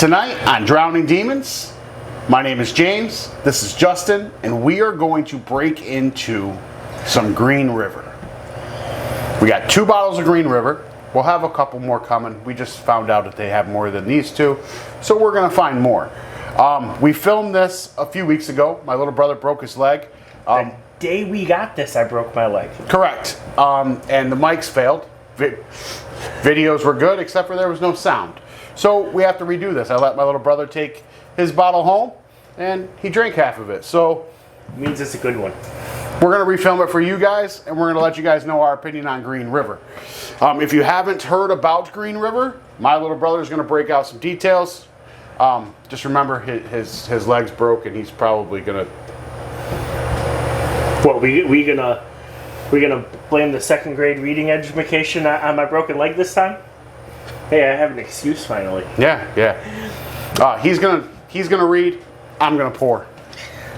Tonight on Drowning Demons, my name is James, this is Justin, and we are going to break into some Green River. We got 2 bottles of Green River. We'll have a couple more coming. We just found out that they have more than these 2, so we're going to find more. We filmed this a few weeks ago. My little brother broke his leg. The day we got this, I broke my leg. Correct. And the mics failed. Videos were good, except for there was no sound. So we have to redo this. I let my little brother take his bottle home, and he drank half of it. So it means it's a good one. We're going to refilm it for you guys, and we're going to let you guys know our opinion on Green River. If you haven't heard about Green River, my little brother is going to break out some details. Just remember, his leg's broke, and he's probably going to... What, we gonna blame the second grade reading education on my broken leg this time? Hey, I have an excuse finally. Yeah. He's gonna read. I'm gonna pour.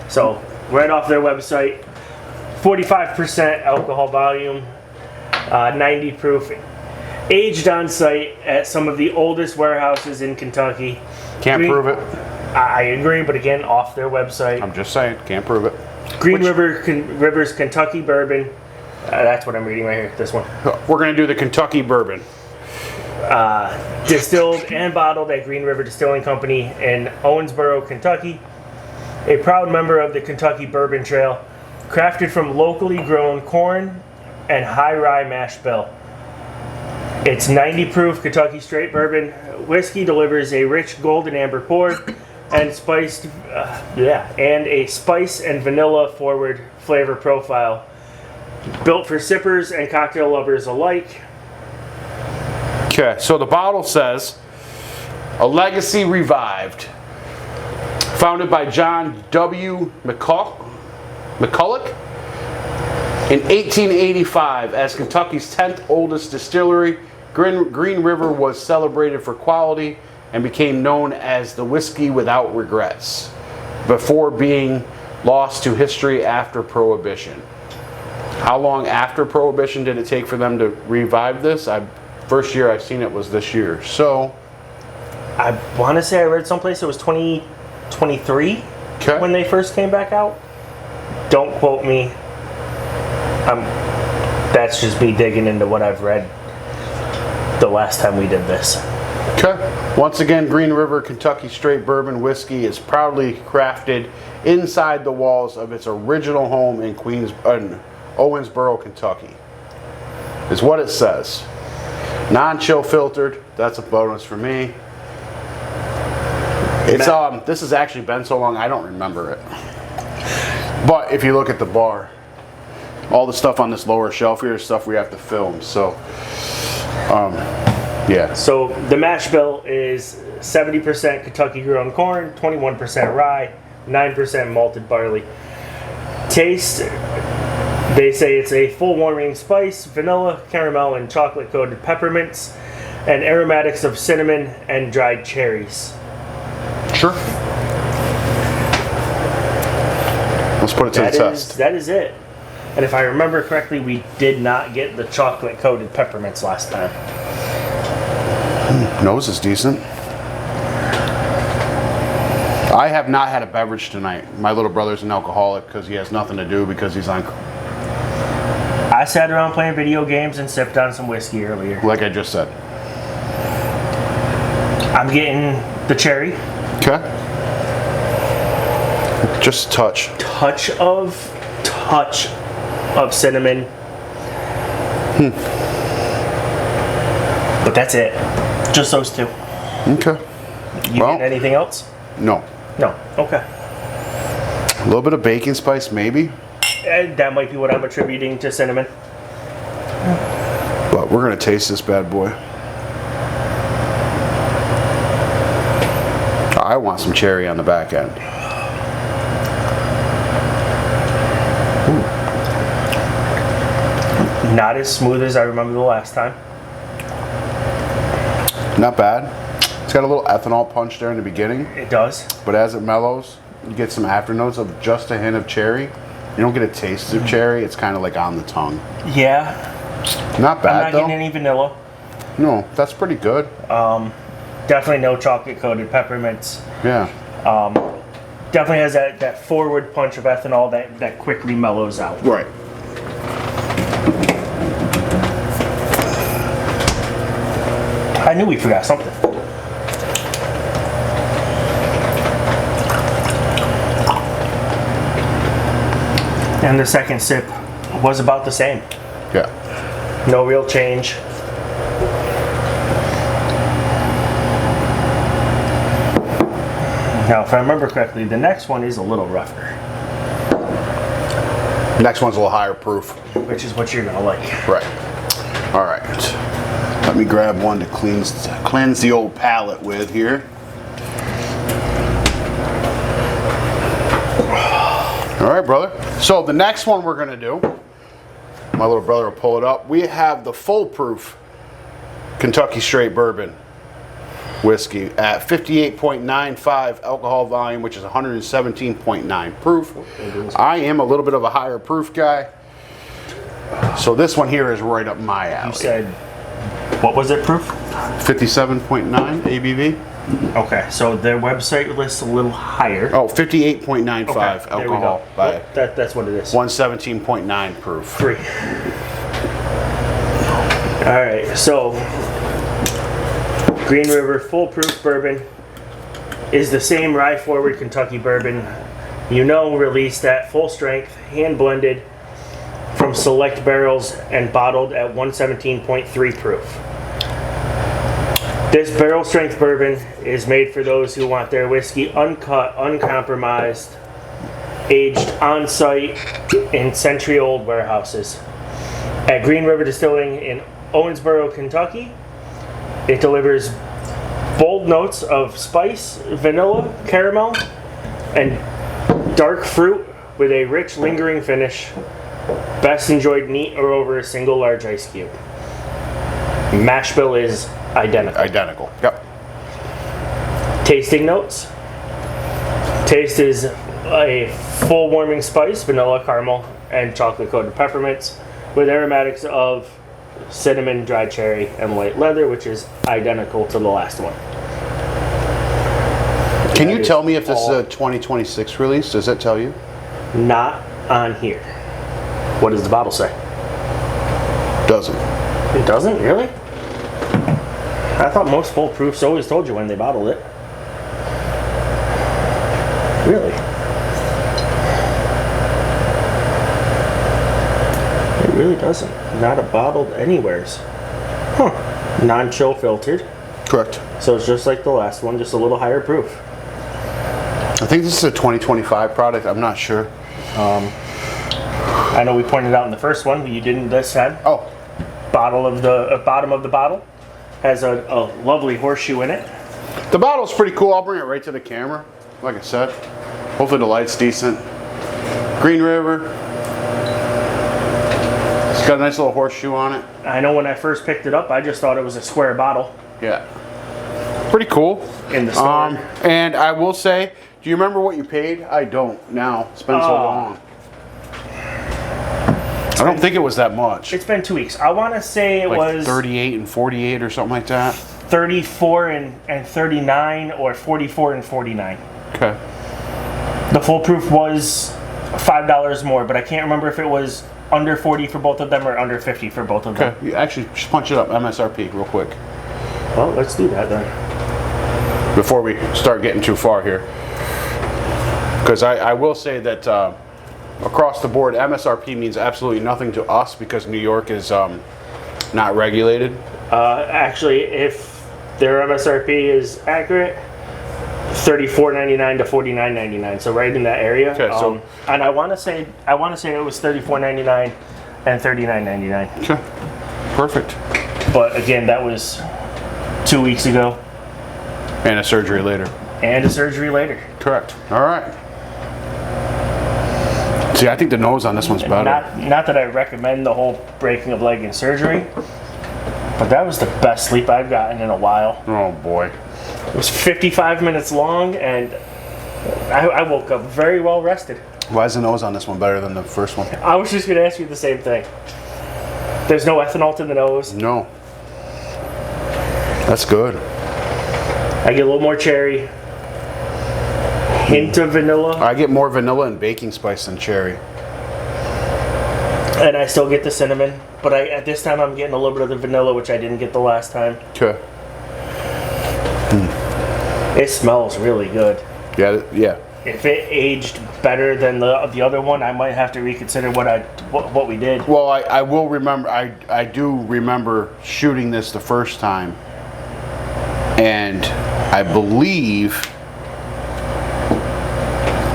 So right off their website, 45% alcohol volume, 90 proof, aged on site at some of the oldest warehouses in Kentucky. Can't prove it. I agree, but again, off their website. I'm just saying, can't prove it. River's Kentucky Bourbon. That's what I'm reading right here. This one. We're gonna do the Kentucky Bourbon. Distilled and bottled at Green River Distilling Company in Owensboro, Kentucky. A proud member of the Kentucky Bourbon Trail, crafted from locally grown corn and high rye mash bill. Its 90 proof Kentucky straight bourbon whiskey delivers a rich golden amber pour and a spice and vanilla forward flavor profile, built for sippers and cocktail lovers alike. Okay, so the bottle says, "A legacy revived." Founded by John W. McCulloch in 1885 as Kentucky's 10th oldest distillery, Green River was celebrated for quality and became known as the whiskey without regrets, before being lost to history after Prohibition. How long after Prohibition did it take for them to revive this? First year I've seen it was this year. So I want to say I read someplace it was 2023 when they first came back out. Don't quote me. That's just me digging into what I've read the last time we did this. Okay. Once again, Green River Kentucky Straight Bourbon Whiskey is proudly crafted inside the walls of its original home in Owensboro, Kentucky. Is what it says. Non-chill filtered. That's a bonus for me. It's this has actually been so long I don't remember it. But if you look at the bar, all the stuff on this lower shelf here is stuff we have to film. So, yeah. So the mash bill is 70% Kentucky grown corn, 21% rye, 9% malted barley. Taste. They say it's a full warming spice, vanilla, caramel, and chocolate coated peppermints, and aromatics of cinnamon and dried cherries. Sure. Let's put it to the test. That is it. And if I remember correctly, we did not get the chocolate coated peppermints last time. Nose is decent. I have not had a beverage tonight. My little brother's an alcoholic because he has nothing to do because he's on... I sat around playing video games and sipped on some whiskey earlier. Like I just said. I'm getting the cherry. Okay. Just a touch. Touch of cinnamon. But that's it. Just those 2. Okay. You getting anything else? No. No. Okay. A little bit of baking spice, maybe. That might be what I'm attributing to cinnamon. But we're going to taste this bad boy. I want some cherry on the back end. Ooh. Not as smooth as I remember the last time. Not bad. It's got a little ethanol punch there in the beginning. It does. But as it mellows, you get some afternotes of just a hint of cherry. You don't get a taste of cherry. It's kind of like on the tongue. Yeah. Not bad, though. I'm not getting any vanilla. No, that's pretty good. Definitely no chocolate coated peppermints. Yeah. Definitely has that forward punch of ethanol that quickly mellows out. Right. I knew we forgot something. And the second sip was about the same. Yeah. No real change. Now, if I remember correctly, the next one is a little rougher, Next one's a little higher proof. which is what you're gonna like. Right. All right. Let me grab one to cleanse the old palate with here. All right, brother. So the next one we're gonna do, my little brother will pull it up. We have the full proof Kentucky Straight Bourbon whiskey at 58.95 alcohol volume, which is 117.9 proof. I am a little bit of a higher proof guy, so this one here is right up my alley. You said, what was it proof? 57.9 ABV. Okay, so their website lists a little higher. Oh, 58.95 Okay, there we alcohol go. by Well, that's what it is. 117.9 proof. 3. All right, so Green River Full Proof Bourbon is the same rye forward Kentucky bourbon, released at full strength, hand blended from select barrels and bottled at 117.3 proof. This barrel strength bourbon is made for those who want their whiskey uncut, uncompromised, aged on site in century old warehouses. At Green River Distilling in Owensboro, Kentucky, it delivers bold notes of spice, vanilla, caramel, and dark fruit with a rich, lingering finish, best enjoyed neat or over a single large ice cube. Mash bill is identical. Identical. Yep. Tasting notes. Taste is a full warming spice, vanilla, caramel, and chocolate coated peppermints with aromatics of cinnamon, dried cherry, and white leather, which is identical to the last one. Can That you is tell me if this is all- a 2026 release? Does it tell you? Not on here. What does the bottle say? Doesn't. It doesn't? Really? I thought most full proofs always told you when they bottled it. Really? It really doesn't. Not a bottled anywheres. Huh. Non-chill filtered. Correct. So it's just like the last one, just a little higher proof. I think this is a 2025 product. I'm not sure. I know we pointed out in the first one, but you didn't this time. Oh, Bottom of the bottle has a lovely horseshoe in it. the bottle's pretty cool. I'll bring it right to the camera. Like I said, hopefully the light's decent. Green River. It's got a nice little horseshoe on it. I know when I first picked it up, I just thought it was a square bottle Yeah. Pretty cool. in the store. And I will say, do you remember what you paid? I don't now. It's been so long. I don't think it was that much. It's been 2 weeks. I want to say it Like was 38 and 48 or something like that. 34 and 39 or 44 and 49. Okay. The full proof was $5 more, but I can't remember if it was under 40 for both of them or under 50 for both of them. Okay. You actually just punch it up, MSRP, real quick, Well, let's do that then. before we start getting too far here. Because I will say that across the board, MSRP means absolutely nothing to us because New York is not regulated. Actually, if their MSRP is accurate, $34.99 to $49.99, so right in that area. Okay, so- and I want to say it was $34.99 and $39.99. Okay. Perfect. But again, that was 2 weeks ago, And a surgery later. and a surgery later. Correct. All right. See, I think the nose on this one's better. Not that I recommend the whole breaking of leg and surgery, but that was the best sleep I've gotten in a while. Oh boy. It was 55 minutes long, and I woke up very well rested. Why is the nose on this one better than the first one? I was just going to ask you the same thing. There's no ethanol to the nose. No. That's good. I get a little more cherry, hint of vanilla, I get more vanilla and baking spice than cherry. and I still get the cinnamon. But at this time, I'm getting a little bit of the vanilla, which I didn't get the last time. Okay. It smells really good. Yeah, yeah. If it aged better than the other one, I might have to reconsider what we did. Well, I will remember. I do remember shooting this the first time, and I believe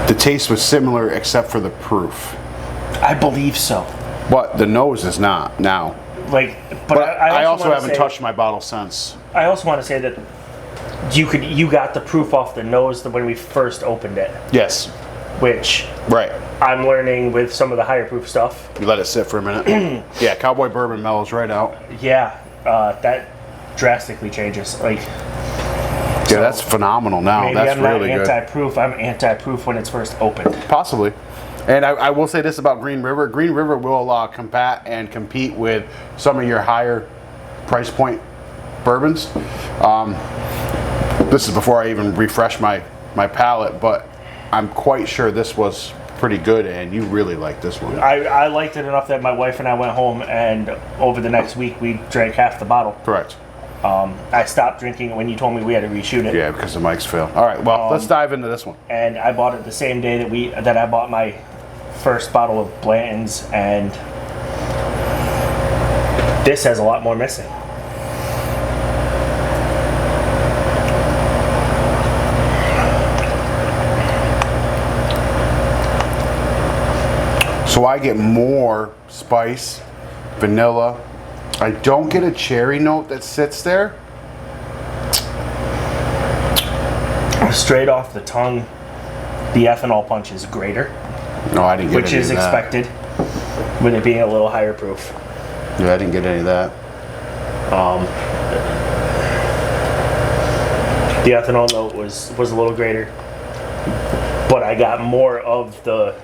the taste was similar except for the proof. I believe so. But the nose is not now. Like, But I also wanna haven't touched my bottle since. I also want to say that you got the proof off the nose when we first opened it, Yes. which Right. I'm learning with some of the higher proof stuff. You let it sit for a minute. Yeah, Cowboy Bourbon mellows right out. Yeah, that drastically changes. Like, Yeah, that's phenomenal now. maybe That's I'm not really good. anti-proof. I'm anti-proof when it's first opened. Possibly. And I will say this about Green River. Green River will combat and compete with some of your higher price point bourbons. This is before I even refresh my palate, but I'm quite sure this was pretty good, and you really like this one. I liked it enough that my wife and I went home, and over the next week we drank half the bottle. Correct. I stopped drinking when you told me we had to reshoot it. Yeah, because the mics fail. All right, well, let's dive into this one. And I bought it the same day that I bought my first bottle of Blanton's, and this has a lot more missing. So I get more spice, vanilla. I don't get a cherry note that sits there. Straight off the tongue, the ethanol punch is greater, No, I didn't get which any is of that. expected with it being a little higher proof. Yeah, I didn't get any of that. The ethanol note was a little greater, but I got more of the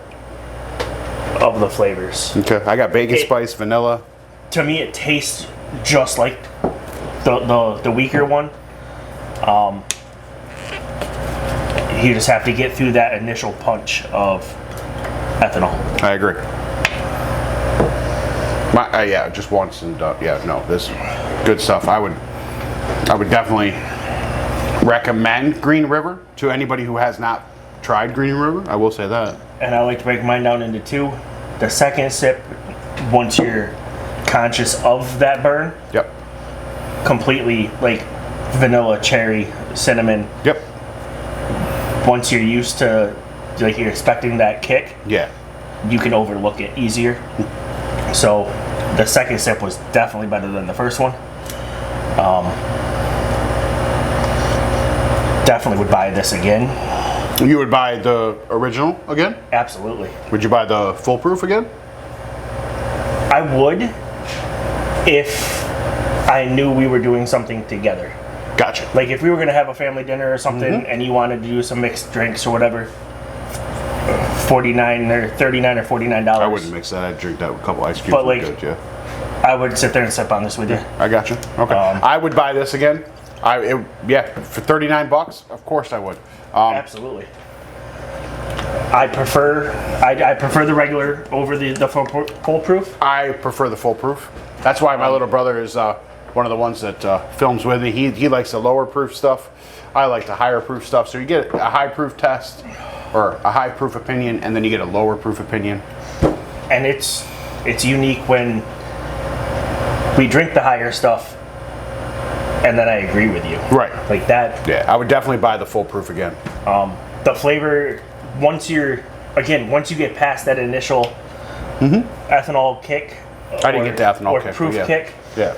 flavors. Okay, I got bacon spice, vanilla. To me, it tastes just like the weaker one. You just have to get through that initial punch of ethanol. I agree. Yeah, just once and done. Yeah, no, this good stuff. I would definitely recommend Green River to anybody who has not tried Green River. I will say that. And I like to break mine down into two. The second sip, once you're conscious of that burn, Yep. completely like vanilla, cherry, cinnamon. Yep. Once you're used to, like, you're expecting that kick, Yeah. you can overlook it easier. So the second sip was definitely better than the first one. Definitely would buy this again. You would buy the original again? Absolutely. Would you buy the full proof again? I would if I knew we were doing something together. Gotcha. Like if we were going to have a family dinner or something and you wanted to do some mixed drinks or whatever, $39 or $49. I wouldn't mix that. I'd drink that with a couple ice cubes. But, would be like, good, yeah. I would sit there and sip on this with you. I got you. Okay. I would buy this again. For $39, of course I would. Absolutely. I prefer the regular over the full proof. I prefer the full proof. That's why my little brother is one of the ones that films with me. He likes the lower proof stuff. I like the higher proof stuff. So you get a high proof test or a high proof opinion, and then you get a lower proof opinion. And it's unique when we drink the higher stuff and then I agree with you. Right. Like that. Yeah, I would definitely buy the full proof again. The flavor, once you get past that initial ethanol kick. I didn't get the ethanol or kick. proof yeah. kick. Yeah.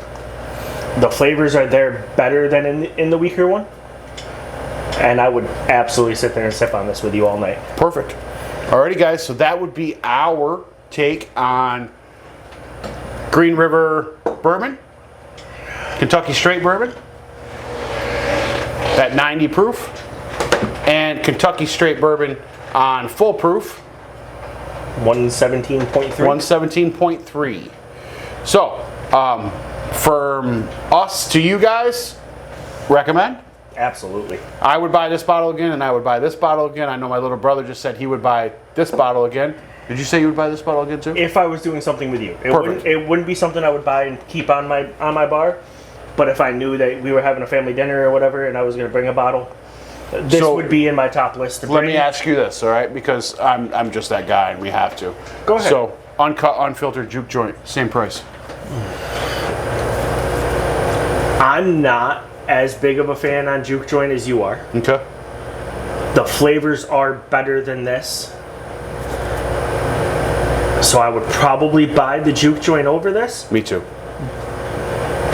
The flavors are there better than in the weaker one. And I would absolutely sit there and sip on this with you all night. Perfect. Alrighty, guys. So that would be our take on Green River Bourbon, Kentucky Straight Bourbon, that 90 proof, and Kentucky Straight Bourbon on full proof, 117.3. 117.3. So, from us to you guys, recommend? absolutely. I would buy this bottle again, and I would buy this bottle again. I know my little brother just said he would buy this bottle again. Did you say you would buy this bottle again too? If I was doing something with you, Perfect. it wouldn't be something I would buy and keep on my bar. But if I knew that we were having a family dinner or whatever, and I was going to bring a bottle, this would be in my top list. Let me ask you this, all right? Because I'm just that guy, and we have to. Go ahead. So, uncut, unfiltered juke joint, same price. I'm not as big of a fan on juke joint as you are. Okay. The flavors are better than this. So I would probably buy the juke joint over this. Me too.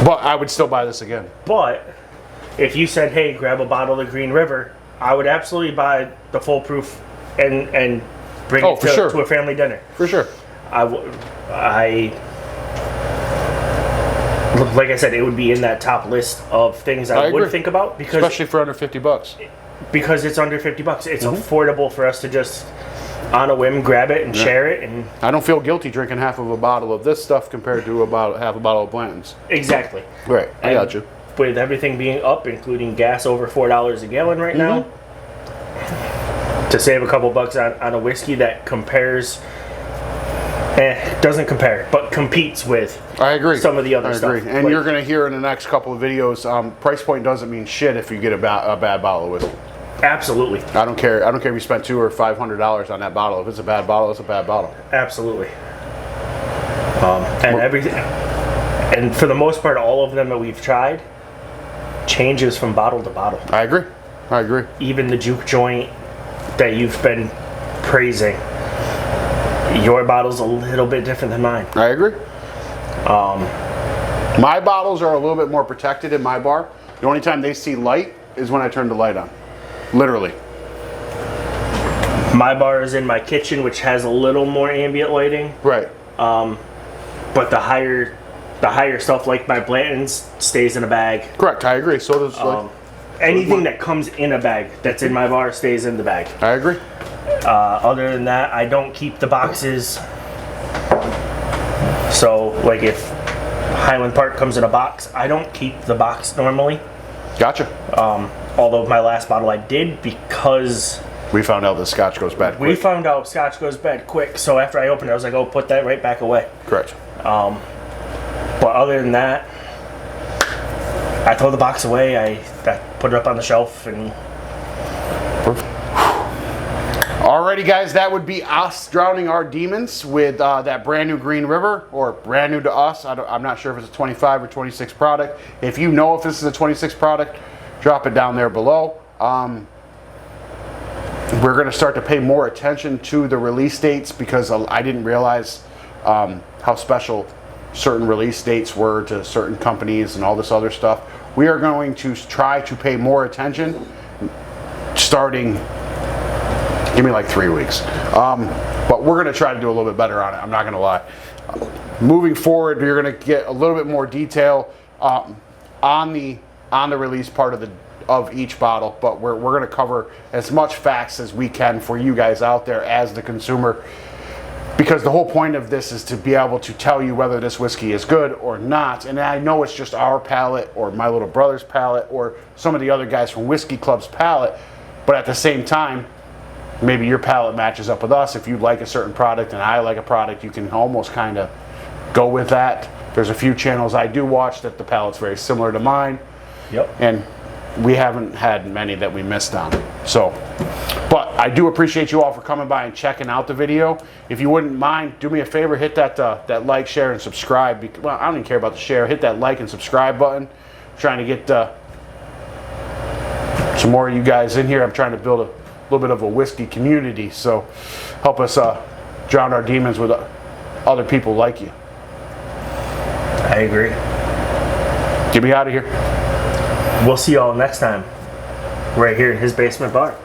But I would still buy this again. But if you said, hey, grab a bottle of Green River, I would absolutely buy the full proof and bring it to a family dinner. For sure. Like I said, it would be in that top list of things I would think about, because especially for under $50. Because it's under $50. It's affordable for us to just on a whim grab it and share it. And I don't feel guilty drinking half of a bottle of this stuff compared to about half a bottle of Blanton's. Exactly. Right. I got you. With everything being up, including gas over $4 a gallon right now, to save a couple bucks on a whiskey that compares, doesn't compare, but competes with I agree. some of the other stuff. And you're going to hear in the next couple of videos, price point doesn't mean shit if you get a bad bottle of whiskey. Absolutely. I don't care. I don't care if you spent $200 or $500 on that bottle. If it's a bad bottle, it's a bad bottle. Absolutely. And for the most part, all of them that we've tried changes from bottle to bottle. I agree. I agree. Even the juke joint that you've been praising, your bottle's a little bit different than mine. I agree. My bottles are a little bit more protected in my bar. The only time they see light is when I turn the light on. Literally. My bar is in my kitchen, which has a little more ambient lighting. Right. But the higher stuff, like my Blanton's, stays in a bag. Correct. I agree. So does anything that comes in a bag that's in my bar stays in the bag. I agree. Other than that, I don't keep the boxes. So, like if Highland Park comes in a box, I don't keep the box normally. Gotcha. Although my last bottle I did, because we found out the scotch goes bad quick. We found out scotch goes bad quick. So after I opened it, I was like, oh, put that right back away. Correct. But other than that, I throw the box away. I put it up on the shelf and. Alrighty, guys, that would be us drowning our demons with that brand new Green River, or brand new to us. I'm not sure if it's a 25 or 26 product. If you know if this is a 26 product, drop it down there below. We're going to start to pay more attention to the release dates, because I didn't realize how special certain release dates were to certain companies and all this other stuff. We are going to try to pay more attention starting, give me like 3 weeks. But we're going to try to do a little bit better on it. I'm not going to lie. Moving forward, you're going to get a little bit more detail on the release part of each bottle, but we're going to cover as much facts as we can for you guys out there as the consumer, because the whole point of this is to be able to tell you whether this whiskey is good or not. And I know it's just our palate, or my little brother's palate, or some of the other guys from Whiskey Club's palate, but at the same time, maybe your palate matches up with us. If you like a certain product and I like a product, you can almost kind of go with that. There's a few channels I do watch that the palate's very similar to mine. Yep. And we haven't had many that we missed on. So, but I do appreciate you all for coming by and checking out the video. If you wouldn't mind, do me a favor, hit that like, share, and subscribe. Well, I don't even care about the share. Hit that like and subscribe button. I'm trying to get some more of you guys in here. I'm trying to build a little bit of a whiskey community. So help us drown our demons with other people like you. I agree. Get me out of here. We'll see y'all next time, right here in his basement bar.